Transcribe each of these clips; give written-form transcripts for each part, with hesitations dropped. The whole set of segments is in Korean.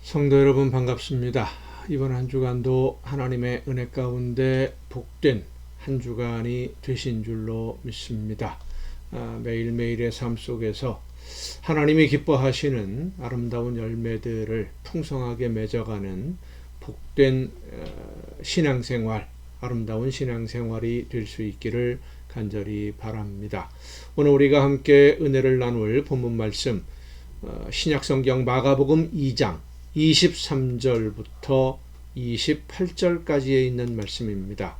성도 여러분 반갑습니다. 이번 한 주간도 하나님의 은혜 가운데 복된 한 주간이 되신 줄로 믿습니다. 매일매일의 삶 속에서 하나님이 기뻐하시는 아름다운 열매들을 풍성하게 맺어가는 복된 신앙생활, 아름다운 신앙생활이 될 수 있기를 간절히 바랍니다. 오늘 우리가 함께 은혜를 나눌 본문 말씀 신약성경 마가복음 2장 23절부터 28절까지에 있는 말씀입니다.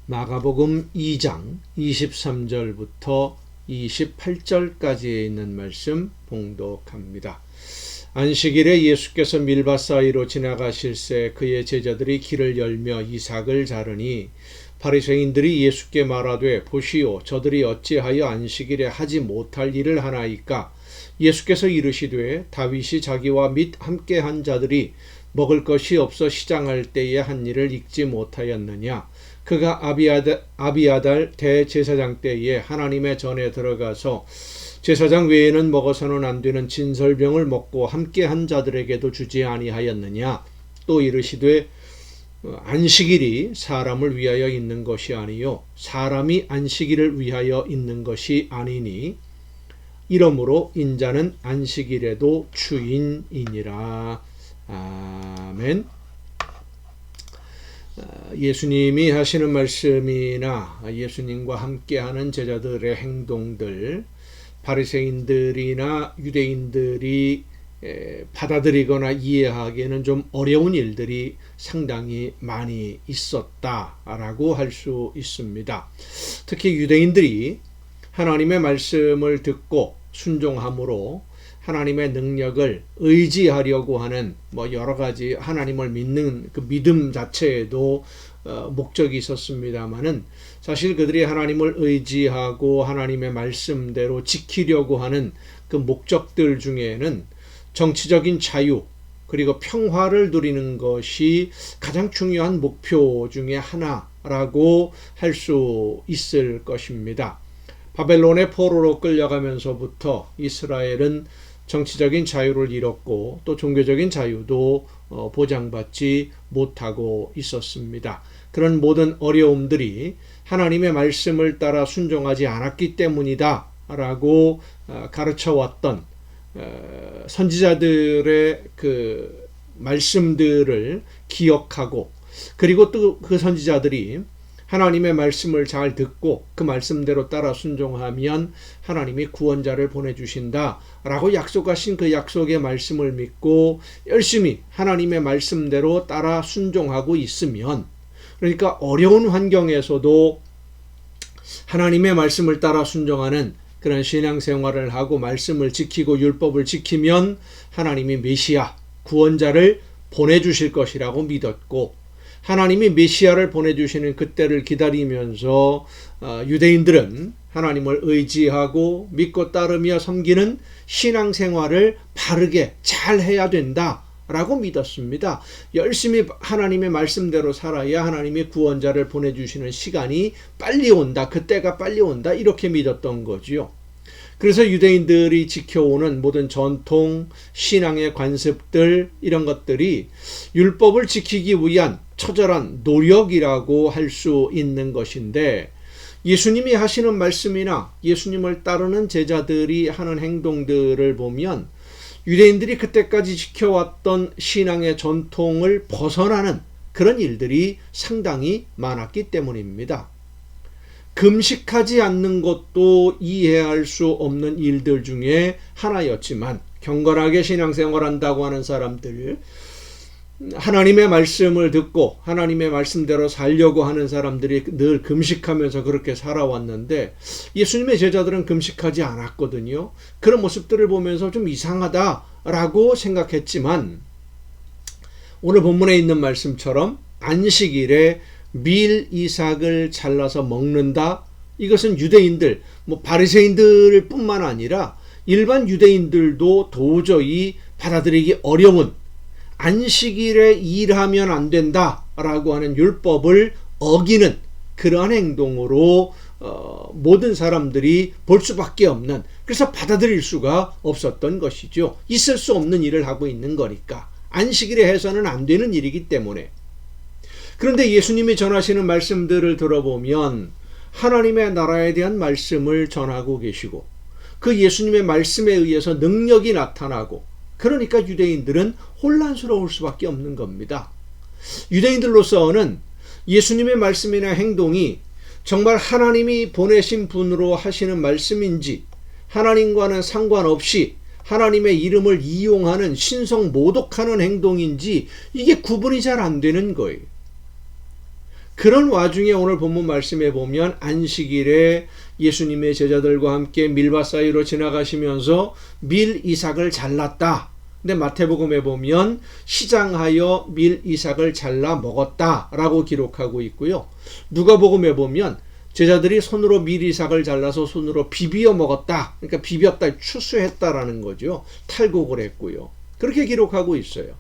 마가복음 2장 23절부터 28절까지에 있는 말씀 봉독합니다. 안식일에 예수께서 밀밭 사이로 지나가실새 그의 제자들이 길을 열며 이삭을 자르니 바리새인들이 예수께 말하되 보시오 저들이 어찌하여 안식일에 하지 못할 일을 하나이까. 예수께서 이르시되 다윗이 자기와 및 함께한 자들이 먹을 것이 없어 시장할 때에 한 일을 읽지 못하였느냐. 그가 아비아달 대제사장 때에 하나님의 전에 들어가서 제사장 외에는 먹어서는 안 되는 진설병을 먹고 함께한 자들에게도 주지 아니하였느냐. 또 이르시되 안식일이 사람을 위하여 있는 것이 아니요 사람이 안식일을 위하여 있는 것이 아니니 이러므로 인자는 안식일에도 주인이니라. 아멘. 예수님이 하시는 말씀이나 예수님과 함께하는 제자들의 행동들, 바리새인들이나 유대인들이 받아들이거나 이해하기에는 좀 어려운 일들이 상당히 많이 있었다라고 할 수 있습니다. 특히 유대인들이 하나님의 말씀을 듣고 순종함으로 하나님의 능력을 의지하려고 하는 여러 가지 하나님을 믿는 그 믿음 자체에도 목적이 있었습니다마는 사실 그들이 하나님을 의지하고 하나님의 말씀대로 지키려고 하는 그 목적들 중에는 정치적인 자유 그리고 평화를 누리는 것이 가장 중요한 목표 중에 하나라고 할 수 있을 것입니다. 바벨론의 포로로 끌려가면서부터 이스라엘은 정치적인 자유를 잃었고 또 종교적인 자유도 보장받지 못하고 있었습니다. 그런 모든 어려움들이 하나님의 말씀을 따라 순종하지 않았기 때문이다 라고 가르쳐왔던 선지자들의 그 말씀들을 기억하고 그리고 또 그 선지자들이 하나님의 말씀을 잘 듣고 그 말씀대로 따라 순종하면 하나님이 구원자를 보내주신다 라고 약속하신 그 약속의 말씀을 믿고 열심히 하나님의 말씀대로 따라 순종하고 있으면, 그러니까 어려운 환경에서도 하나님의 말씀을 따라 순종하는 그런 신앙생활을 하고 말씀을 지키고 율법을 지키면 하나님이 메시아 구원자를 보내주실 것이라고 믿었고, 하나님이 메시아를 보내주시는 그때를 기다리면서 유대인들은 하나님을 의지하고 믿고 따르며 섬기는 신앙생활을 바르게 잘 해야 된다라고 믿었습니다. 열심히 하나님의 말씀대로 살아야 하나님이 구원자를 보내주시는 시간이 빨리 온다, 그때가 빨리 온다 이렇게 믿었던 거지요. 그래서 유대인들이 지켜오는 모든 전통, 신앙의 관습들 이런 것들이 율법을 지키기 위한 처절한 노력이라고 할 수 있는 것인데, 예수님이 하시는 말씀이나 예수님을 따르는 제자들이 하는 행동들을 보면 유대인들이 그때까지 지켜왔던 신앙의 전통을 벗어나는 그런 일들이 상당히 많았기 때문입니다. 금식하지 않는 것도 이해할 수 없는 일들 중에 하나였지만, 경건하게 신앙생활한다고 하는 사람들, 하나님의 말씀을 듣고 하나님의 말씀대로 살려고 하는 사람들이 늘 금식하면서 그렇게 살아왔는데 예수님의 제자들은 금식하지 않았거든요. 그런 모습들을 보면서 좀 이상하다라고 생각했지만, 오늘 본문에 있는 말씀처럼 안식일에 밀 이삭을 잘라서 먹는다. 이것은 유대인들, 바리새인들 뿐만 아니라 일반 유대인들도 도저히 받아들이기 어려운, 안식일에 일하면 안 된다라고 하는 율법을 어기는 그러한 행동으로 모든 사람들이 볼 수밖에 없는 그래서 받아들일 수가 없었던 것이죠. 있을 수 없는 일을 하고 있는 거니까. 안식일에 해서는 안 되는 일이기 때문에. 그런데 예수님이 전하시는 말씀들을 들어보면 하나님의 나라에 대한 말씀을 전하고 계시고 그 예수님의 말씀에 의해서 능력이 나타나고 그러니까 유대인들은 혼란스러울 수밖에 없는 겁니다. 유대인들로서는 예수님의 말씀이나 행동이 정말 하나님이 보내신 분으로 하시는 말씀인지 하나님과는 상관없이 하나님의 이름을 이용하는 신성 모독하는 행동인지 이게 구분이 잘 안 되는 거예요. 그런 와중에 오늘 본문 말씀에 보면 안식일에 예수님의 제자들과 함께 밀밭 사이로 지나가시면서 밀 이삭을 잘랐다. 근데 마태복음에 보면 시장하여 밀 이삭을 잘라 먹었다 라고 기록하고 있고요. 누가복음에 보면 제자들이 손으로 밀 이삭을 잘라서 손으로 비비어 먹었다. 그러니까 비볐다, 추수했다라는 거죠. 탈곡을 했고요. 그렇게 기록하고 있어요.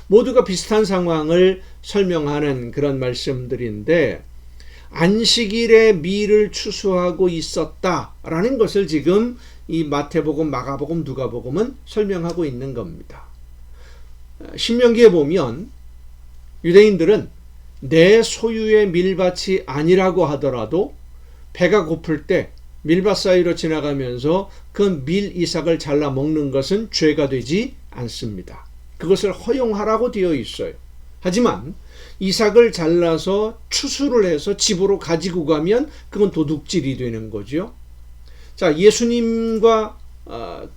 모두가 비슷한 상황을 설명하는 그런 말씀들인데 안식일에 밀을 추수하고 있었다라는 것을 지금 이 마태복음, 마가복음, 누가복음은 설명하고 있는 겁니다. 신명기에 보면 유대인들은 내 소유의 밀밭이 아니라고 하더라도 배가 고플 때 밀밭 사이로 지나가면서 그 밀 이삭을 잘라 먹는 것은 죄가 되지 않습니다. 그것을 허용하라고 되어 있어요. 하지만 이삭을 잘라서 추수를 해서 집으로 가지고 가면 그건 도둑질이 되는 거죠. 자, 예수님과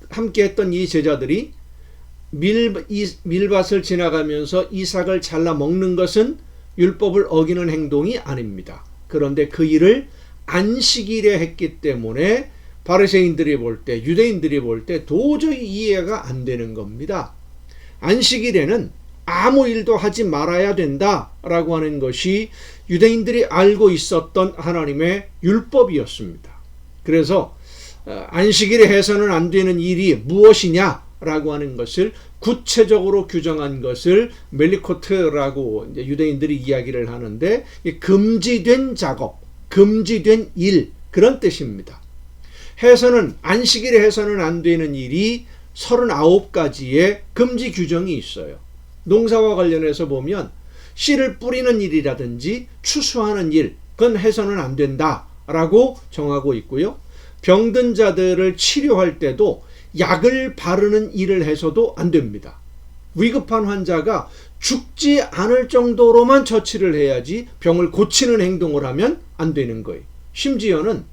함께 했던 이 제자들이 밀밭을 지나가면서 이삭을 잘라 먹는 것은 율법을 어기는 행동이 아닙니다. 그런데 그 일을 안식일에 했기 때문에 바리새인들이 볼 때, 유대인들이 볼 때 도저히 이해가 안 되는 겁니다. 안식일에는 아무 일도 하지 말아야 된다라고 하는 것이 유대인들이 알고 있었던 하나님의 율법이었습니다. 그래서 안식일에 해서는 안 되는 일이 무엇이냐라고 하는 것을 구체적으로 규정한 것을 멜리코트라고 이제 유대인들이 이야기를 하는데 금지된 작업, 금지된 일 그런 뜻입니다. 안식일에 해서는 안 되는 일이 39가지의 금지 규정이 있어요. 농사와 관련해서 보면 씨를 뿌리는 일이라든지 추수하는 일, 그건 해서는 안 된다라고 정하고 있고요. 병든 자들을 치료할 때도 약을 바르는 일을 해서도 안 됩니다. 위급한 환자가 죽지 않을 정도로만 처치를 해야지 병을 고치는 행동을 하면 안 되는 거예요. 심지어는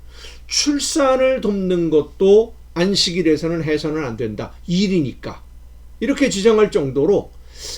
출산을 돕는 것도 안식일에서는 해서는 안 된다. 일이니까. 이렇게 지정할 정도로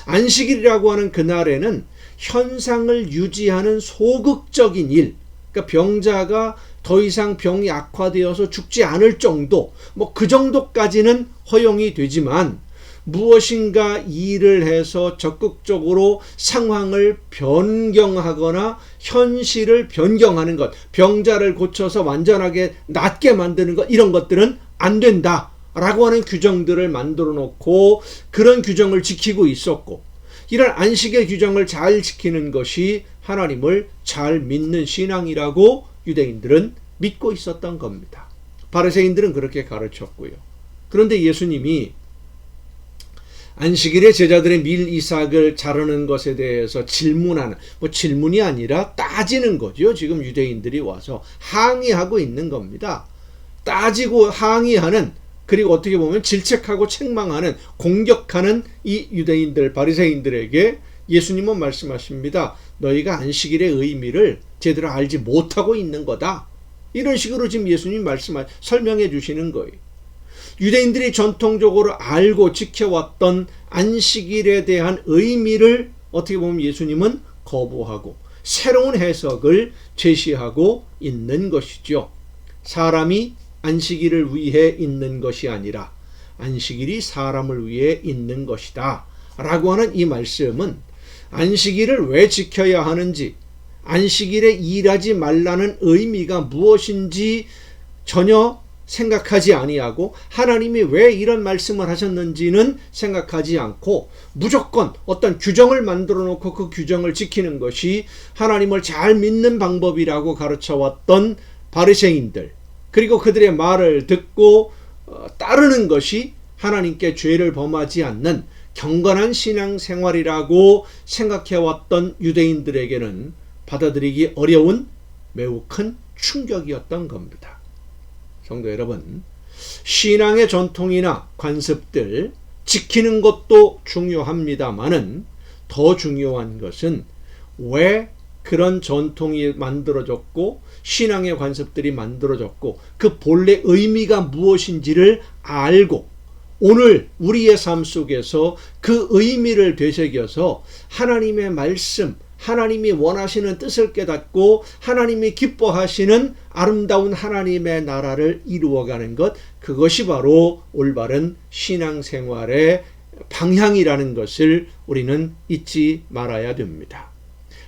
안식일이라고 하는 그날에는 현상을 유지하는 소극적인 일, 그러니까 병자가 더 이상 병이 악화되어서 죽지 않을 정도, 그 정도까지는 허용이 되지만 무엇인가 일을 해서 적극적으로 상황을 변경하거나 현실을 변경하는 것, 병자를 고쳐서 완전하게 낫게 만드는 것, 이런 것들은 안 된다라고 하는 규정들을 만들어 놓고 그런 규정을 지키고 있었고, 이런 안식의 규정을 잘 지키는 것이 하나님을 잘 믿는 신앙이라고 유대인들은 믿고 있었던 겁니다. 바리새인들은 그렇게 가르쳤고요. 그런데 예수님이 안식일에 제자들의 밀 이삭을 자르는 것에 대해서 질문하는, 질문이 아니라 따지는 거죠. 지금 유대인들이 와서 항의하고 있는 겁니다. 따지고 항의하는, 그리고 어떻게 보면 질책하고 책망하는, 공격하는 이 유대인들, 바리새인들에게 예수님은 말씀하십니다. 너희가 안식일의 의미를 제대로 알지 못하고 있는 거다. 이런 식으로 지금 예수님 설명해 주시는 거예요. 유대인들이 전통적으로 알고 지켜왔던 안식일에 대한 의미를 어떻게 보면 예수님은 거부하고 새로운 해석을 제시하고 있는 것이죠. 사람이 안식일을 위해 있는 것이 아니라 안식일이 사람을 위해 있는 것이다 라고 하는 이 말씀은 안식일을 왜 지켜야 하는지, 안식일에 일하지 말라는 의미가 무엇인지 전혀 생각하지 아니하고 하나님이 왜 이런 말씀을 하셨는지는 생각하지 않고 무조건 어떤 규정을 만들어 놓고 그 규정을 지키는 것이 하나님을 잘 믿는 방법이라고 가르쳐왔던 바리새인들, 그리고 그들의 말을 듣고 따르는 것이 하나님께 죄를 범하지 않는 경건한 신앙생활이라고 생각해왔던 유대인들에게는 받아들이기 어려운 매우 큰 충격이었던 겁니다. 성도 여러분, 신앙의 전통이나 관습들 지키는 것도 중요합니다마는 더 중요한 것은 왜 그런 전통이 만들어졌고 신앙의 관습들이 만들어졌고 그 본래 의미가 무엇인지를 알고 오늘 우리의 삶 속에서 그 의미를 되새겨서 하나님의 말씀, 하나님이 원하시는 뜻을 깨닫고 하나님이 기뻐하시는 아름다운 하나님의 나라를 이루어가는 것, 그것이 바로 올바른 신앙생활의 방향이라는 것을 우리는 잊지 말아야 됩니다.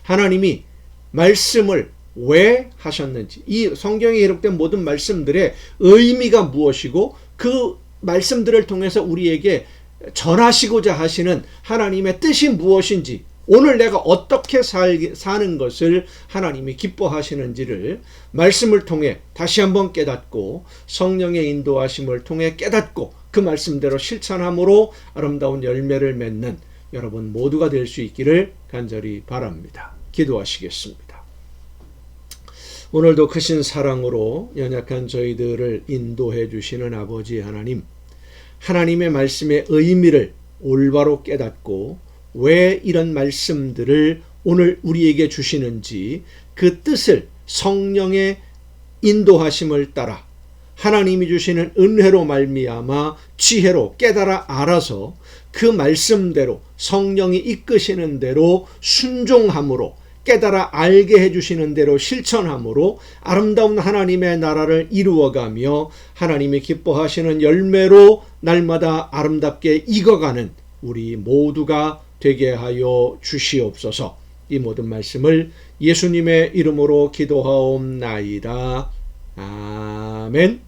하나님이 말씀을 왜 하셨는지, 이 성경에 기록된 모든 말씀들의 의미가 무엇이고 그 말씀들을 통해서 우리에게 전하시고자 하시는 하나님의 뜻이 무엇인지, 오늘 내가 어떻게 사는 것을 하나님이 기뻐하시는지를 말씀을 통해 다시 한번 깨닫고 성령의 인도하심을 통해 깨닫고 그 말씀대로 실천함으로 아름다운 열매를 맺는 여러분 모두가 될 수 있기를 간절히 바랍니다. 기도하시겠습니다. 오늘도 크신 사랑으로 연약한 저희들을 인도해 주시는 아버지 하나님, 하나님의 말씀의 의미를 올바로 깨닫고 왜 이런 말씀들을 오늘 우리에게 주시는지 그 뜻을 성령의 인도하심을 따라 하나님이 주시는 은혜로 말미암아 지혜로 깨달아 알아서 그 말씀대로 성령이 이끄시는 대로 순종함으로 깨달아 알게 해주시는 대로 실천함으로 아름다운 하나님의 나라를 이루어가며 하나님이 기뻐하시는 열매로 날마다 아름답게 익어가는 우리 모두가 되게 하여 주시옵소서. 이 모든 말씀을 예수님의 이름으로 기도하옵나이다. 아멘.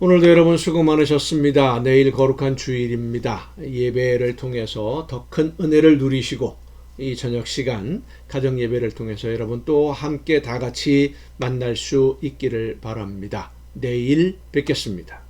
오늘도 여러분 수고 많으셨습니다. 내일 거룩한 주일입니다. 예배를 통해서 더 큰 은혜를 누리시고 이 저녁 시간 가정 예배를 통해서 여러분 또 함께 다 같이 만날 수 있기를 바랍니다. 내일 뵙겠습니다.